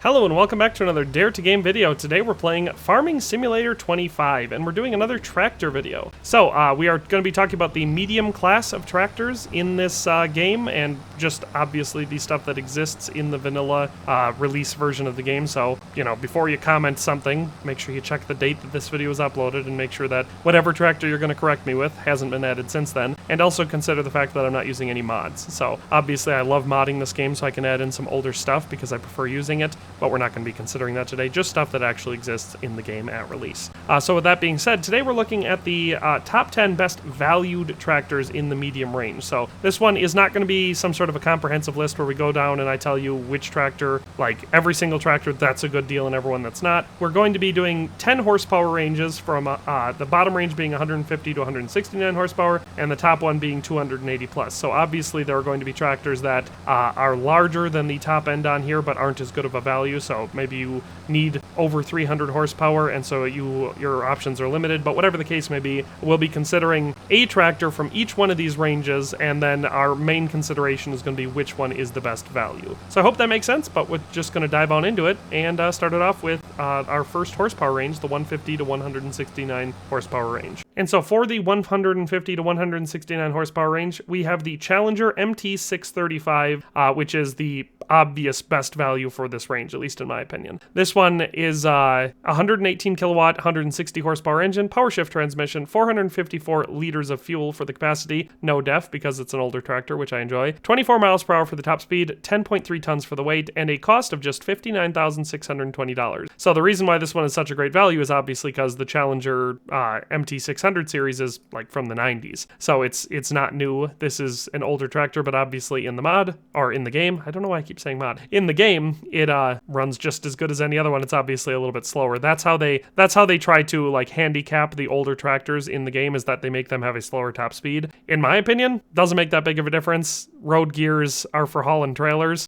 Hello and welcome back to another Dare to Game video. Today we're playing Farming Simulator 25 and we're doing another tractor video. So we are going to be talking about the medium class of tractors in this game and just obviously the stuff that exists in the vanilla release version of the game. So, you know, before you comment something, make sure you check the date that this video was uploaded and make sure that whatever tractor you're going to correct me with hasn't been added since then. And also consider the fact that I'm not using any mods. So obviously I love modding this game so I can add in some older stuff because I prefer using it. But we're not going to be considering that today, just stuff that actually exists in the game at release. So with that being said, today we're looking at the top 10 best valued tractors in the medium range. So this one is not going to be some sort of a comprehensive list where we go down and I tell you which tractor, like every single tractor that's a good deal and everyone that's not. We're going to be doing 10 horsepower ranges from the bottom range being 150 to 169 horsepower and the top one being 280 plus. So obviously there are going to be tractors that are larger than the top end on here but aren't as good of a value. So maybe you need over 300 horsepower and so your options are limited, but whatever the case may be, we'll be considering a tractor from each one of these ranges, and then our main consideration is going to be which one is the best value. So I hope that makes sense, but we're just going to dive on into it and start it off with our first horsepower range, the 150 to 169 horsepower range. And so for the 150 to 169 horsepower range, we have the Challenger MT635, which is the obvious best value for this range, at least in my opinion. This one is 118 kilowatt, 160 horsepower engine, power shift transmission, 454 liters of fuel for the capacity, no def because it's an older tractor, which I enjoy, 24 miles per hour for the top speed, 10.3 tons for the weight, and a cost of just $59,620. So the reason why this one is such a great value is obviously because the Challenger MT600 series is like from the 90s. So it's not new. This is an older tractor, but obviously in the mod, or in the game, I don't know why I keep saying mod. In the game, it runs just as good as any other one. It's obviously a little bit slower. That's how they try to like handicap the older tractors in the game, is that they make them have a slower top speed. In my opinion, doesn't make that big of a difference. Road gears are for hauling trailers.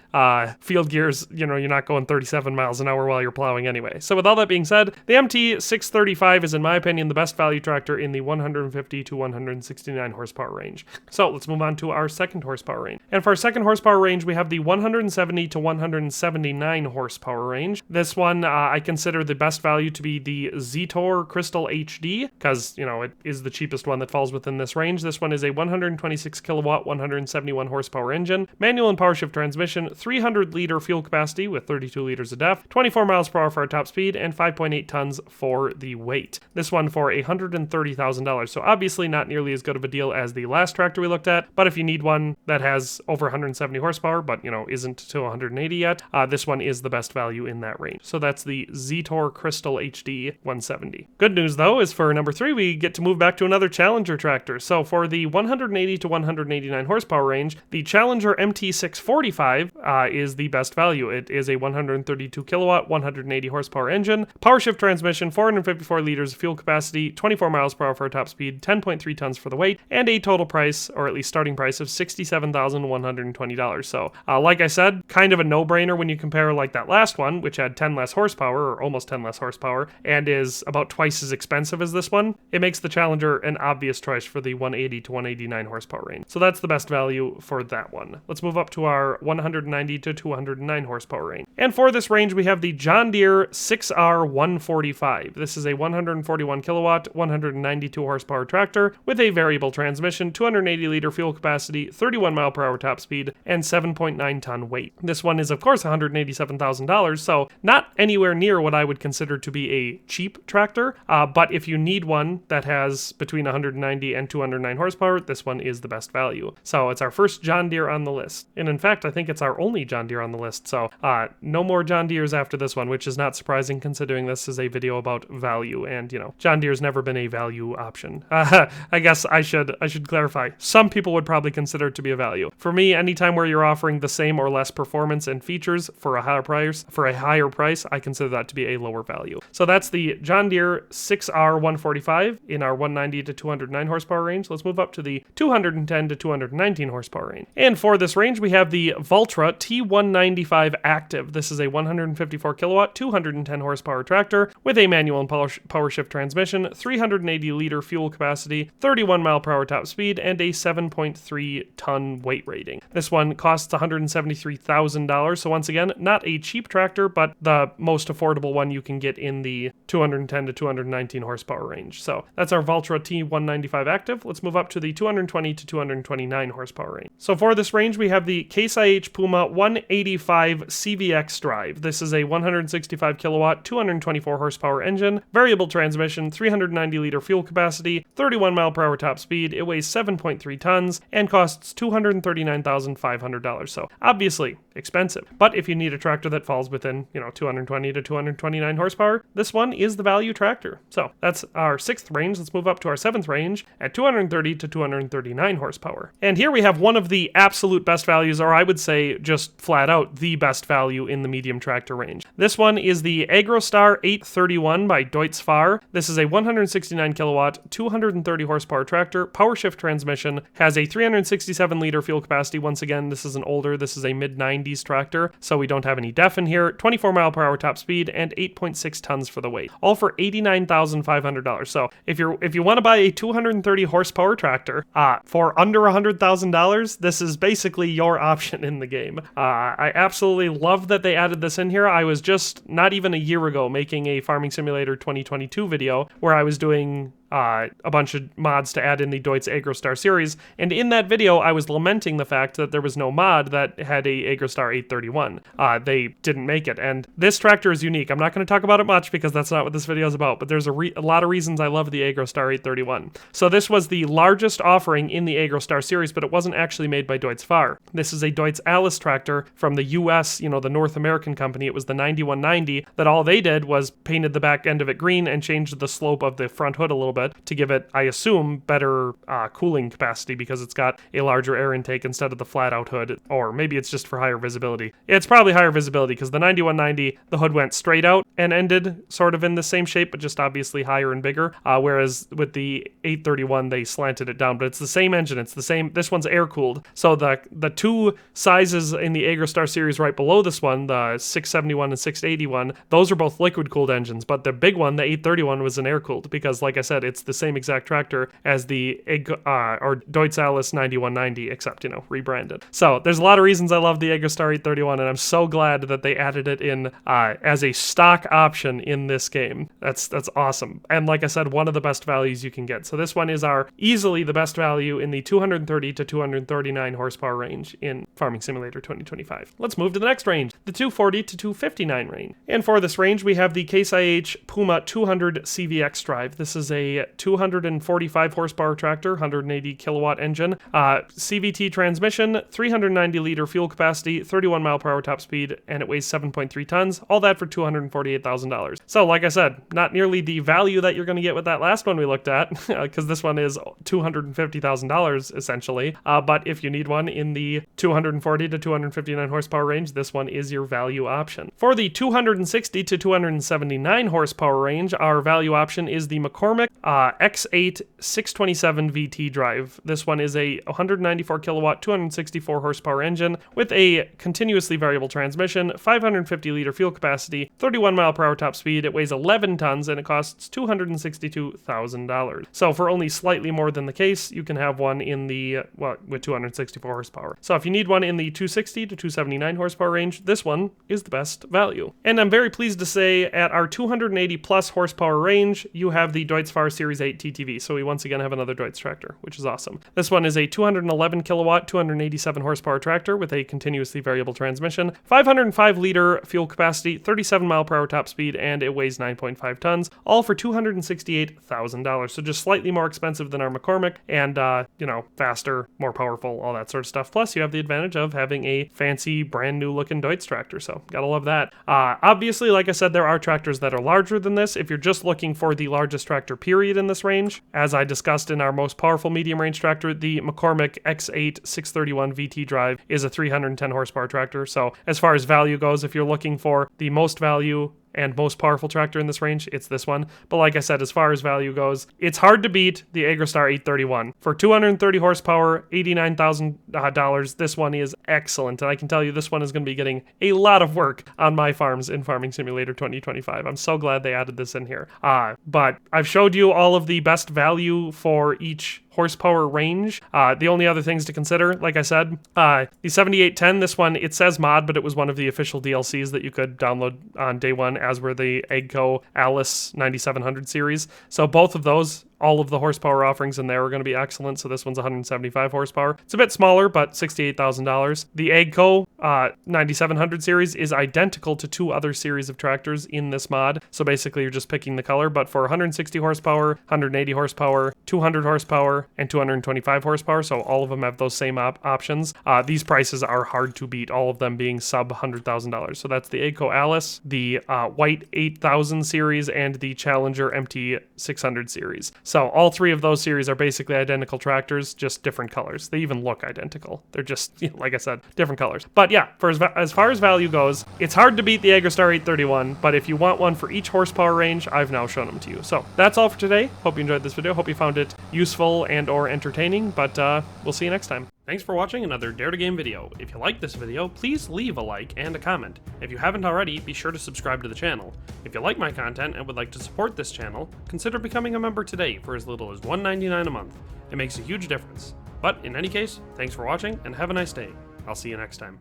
Field gears, you know, you're not going 37 miles an hour while you're plowing anyway. So with all that being said, the MT635 is in my opinion the best value tractor in the 150 to 169 horsepower range. So let's move on to our second horsepower range. And for our second horsepower range, we have the 170 to 179 horsepower range. This one I consider the best value to be the Zetor Crystal HD because, you know, it is the cheapest one that falls within this range. This one is a 126 kilowatt, 171 horsepower engine, manual and power shift transmission, 300 liter fuel capacity with 32 liters of def, 24 miles per hour for our top speed, and 5.8 tons for the weight. This one for $130,000. So obviously not nearly as good of a deal as the last tractor we looked at, but if you need one that has over 170 horsepower, but, you know, isn't to 180 yet, this one is the best value in that range. So that's the Zetor Crystal HD 170. Good news though is for number 3, we get to move back to another Challenger tractor. So for the 180 to 189 horsepower range, the Challenger MT645 is the best value. It is a 132 kilowatt, 180 horsepower engine, power shift transmission, 454 liters of fuel capacity, 24 miles per hour for a top speed, 10.3 tons for the weight, and a total price, or at least starting price, of $67,120. So like I said, kind of a no-brainer when you compare like that last one, which had 10 less horsepower, or almost 10 less horsepower, and is about twice as expensive as this one. It makes the Challenger an obvious choice for the 180 to 189 horsepower range. So that's the best value for that one. Let's move up to our 190 to 209 horsepower range. And for this range, we have the John Deere 6R145. This is a 141 kilowatt, 192 horsepower tractor with a variable transmission, 280 liter fuel capacity, 31 mile per hour top speed, and 7.9 ton weight. This one is of course $187,000, so not anywhere near what I would consider to be a cheap tractor, but if you need one that has between 190 and 209 horsepower, this one is the best value. So it's our first John Deere on the list. And in fact, I think it's our only John Deere on the list. So no more John Deeres after this one, which is not surprising considering this is a video about value. And, you know, John Deere's never been a value option. I guess I should clarify. Some people would probably consider it to be a value. For me, anytime where you're offering the same or less performance and features for a higher price, I consider that to be a lower value. So that's the John Deere 6R145 in our 190 to 209 horsepower range. Let's move up to the 210 to 219 horsepower range. And for this range, we have the Valtra T195 Active. This is a 154 kilowatt, 210 horsepower tractor with a manual and power shift transmission, 380 liter fuel capacity, 31 mile per hour top speed, and a 7.3 ton weight rating. This one costs $173,000, so once again, not a cheap tractor, but the most affordable one you can get in the 210 to 219 horsepower range. So that's our Valtra T195 Active. Let's move up to the 220 to 229 horsepower range. So for this range, we have the Case IH Puma 185 CVX drive. This is a 165 kilowatt, 224 horsepower engine, variable transmission, 390 liter fuel capacity, 31 mile per hour top speed. It weighs 7.3 tons and costs $239,500. So obviously expensive. But if you need a tractor that falls within, 220 to 229 horsepower, this one is the value tractor. So that's our 6th range. Let's move up to our 7th range at 230 to 239 horsepower. And here we have one of the absolute best values, or I would say just flat out the best value in the medium tractor range. This one is the AgroStar 831 by Deutz-Fahr. This is a 169 kilowatt, 230 horsepower tractor, power shift transmission, has a 367 liter fuel capacity. Once again, this is this is a mid-90s tractor, so we don't have any DEF in here, 24 mile per hour top speed, and 8.6 tons for the weight, all for $89,500. So if you want to buy a 230 horsepower tractor for under $100,000, this is basically your option in the game. I absolutely love that they added this in here. I was just not even a year ago making a Farming Simulator 2022 video where I was doing a bunch of mods to add in the Deutz AgroStar series, and in that video I was lamenting the fact that there was no mod that had a AgroStar 831. They didn't make it, and this tractor is unique. I'm not going to talk about it much because that's not what this video is about, but there's a lot of reasons I love the AgroStar 831. So this was the largest offering in the AgroStar series, but it wasn't actually made by Deutz-Fahr. This is a Deutz Alice tractor from the US, the North American company. It was the 9190 that all they did was painted the back end of it green and changed the slope of the front hood a little bit to give it, I assume, better cooling capacity because it's got a larger air intake instead of the flat out hood, or maybe it's just for higher visibility. It's probably higher visibility because the 9190, the hood went straight out and ended sort of in the same shape, but just obviously higher and bigger, whereas with the 831, they slanted it down, but it's the same engine. It's the same. This one's air cooled. So the two sizes in the AgroStar series right below this one, the 671 and 681, those are both liquid cooled engines, but the big one, the 831, was an air cooled because, like I said, it's the same exact tractor as the Deutz Alice 9190, except, rebranded. So there's a lot of reasons I love the AgroStar 831, and I'm so glad that they added it in as a stock option in this game. That's awesome. And like I said, one of the best values you can get. So this one is easily the best value in the 230 to 239 horsepower range in Farming Simulator 2025. Let's move to the next range, the 240 to 259 range. And for this range, we have the Case IH Puma 200 CVX drive. This is a 245 horsepower tractor, 180 kilowatt engine, CVT transmission, 390 liter fuel capacity, 31 mile per hour top speed, and it weighs 7.3 tons. All that for $248,000. So like I said, not nearly the value that you're going to get with that last one we looked at, because this one is $250,000 essentially. But if you need one in the 240 to 259 horsepower range, this one is your value option. For the 260 to 279 horsepower range, our value option is the McCormick X8 627 VT drive. This one is a 194 kilowatt, 264 horsepower engine with a continuously variable transmission, 550 liter fuel capacity, 31 mile per hour top speed. It weighs 11 tons and it costs $262,000. So for only slightly more than the Case, you can have one in the, with 264 horsepower. So if you need one in the 260 to 279 horsepower range, this one is the best value. And I'm very pleased to say at our 280 plus horsepower range, you have the Deutz-Fahr Series 8 TTV. So we once again have another Deutz tractor, which is awesome. This one is a 211 kilowatt, 287 horsepower tractor with a continuously variable transmission, 505 liter fuel capacity, 37 mile per hour top speed, and it weighs 9.5 tons, all for $268,000. So just slightly more expensive than our McCormick and, faster, more powerful, all that sort of stuff. Plus you have the advantage of having a fancy brand new looking Deutz tractor. So gotta love that. Obviously, like I said, there are tractors that are larger than this. If you're just looking for the largest tractor period in this range, as I discussed in our most powerful medium range tractor, the McCormick X8 631 VT drive is a 310 horsepower tractor. So as far as value goes, if you're looking for the most value and most powerful tractor in this range, it's this one. But like I said, as far as value goes, it's hard to beat the AgroStar 831. For 230 horsepower, $89,000, this one is excellent. And I can tell you this one is going to be getting a lot of work on my farms in Farming Simulator 2025. I'm so glad they added this in here. But I've showed you all of the best value for each horsepower range. The only other things to consider, like I said, the 7810, this one, it says mod, but it was one of the official DLCs that you could download on day one, as were the AGCO Alice 9700 series. So both of those, all of the horsepower offerings in there are going to be excellent. So this one's 175 horsepower. It's a bit smaller, but $68,000. The AGCO 9700 series is identical to two other series of tractors in this mod. So basically you're just picking the color, but for 160 horsepower, 180 horsepower, 200 horsepower, and 225 horsepower. So all of them have those same options. These prices are hard to beat, all of them being sub $100,000. So that's the AGCO Alice, the White 8000 series, and the Challenger MT 600 series. So all three of those series are basically identical tractors, just different colors. They even look identical. They're just, like I said, different colors. But yeah, for as far as value goes, it's hard to beat the Agristar 831, but if you want one for each horsepower range, I've now shown them to you. So that's all for today. Hope you enjoyed this video. Hope you found it useful and or entertaining, but we'll see you next time. Thanks for watching another Dare to Game video. If you liked this video, please leave a like and a comment. If you haven't already, be sure to subscribe to the channel. If you like my content and would like to support this channel, consider becoming a member today for as little as $1.99 a month. It makes a huge difference. But in any case, thanks for watching and have a nice day. I'll see you next time.